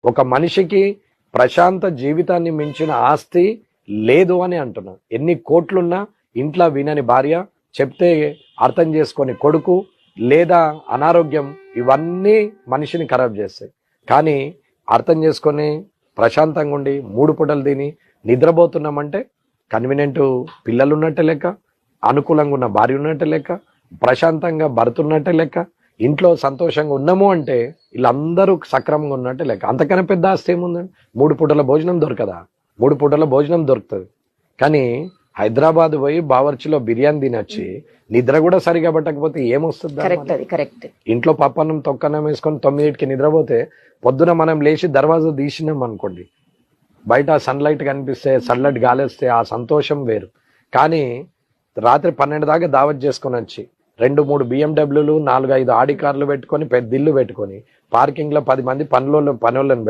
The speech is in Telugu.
ఒక మనిషికి ప్రశాంత జీవితాన్ని మించిన ఆస్తి లేదు అని అంటున్నా. ఎన్ని కోట్లున్నా ఇంట్లో వినని భార్య, చెప్తే అర్థం చేసుకొని కొడుకు, లేదా అనారోగ్యం, ఇవన్నీ మనిషిని ఖరాబ్ చేస్తాయి. కానీ అర్థం చేసుకొని ప్రశాంతంగా ఉండి 3 పూటలు తిని నిద్రపోతున్నామంటే కన్వీనియంట్ పిల్లలు ఉన్నట్టే లెక్క, అనుకూలంగా ఉన్న భార్య ఉన్నట్టే లెక్క, ప్రశాంతంగా భర్త ఉన్నట్టే లెక్క, ఇంట్లో సంతోషంగా ఉన్నాము అంటే వీళ్ళందరూ సక్రమంగా ఉన్నట్టే లెక్క. అంతకన్నా పెద్ద ఆస్తి ఏముందండి? 3 పూటల భోజనం దొరకదా? 3 పూటల భోజనం దొరుకుతుంది. కానీ హైదరాబాద్ పోయి బావర్చిలో బిర్యానీ తినొచ్చి నిద్ర కూడా సరిగా పట్టకపోతే ఏమొస్తుంది? ఇంట్లో పప్పన్నం తొక్కన్నం వేసుకొని 9కి నిద్రపోతే పొద్దున మనం లేచి దర్వాజా తీసినాం అనుకోండి, బయట సన్లైట్ కనిపిస్తే, చల్లటి గాలేస్తే ఆ సంతోషం వేరు. కానీ రాత్రి 12 దాకా దావత్ చేసుకొని వచ్చి 2-3 BMW, 4-5 ఆడి కార్లు పెట్టుకొని, పెద్ద ఇల్లు పెట్టుకొని, పార్కింగ్ లో 10 మంది పనులను పెట్టుకొని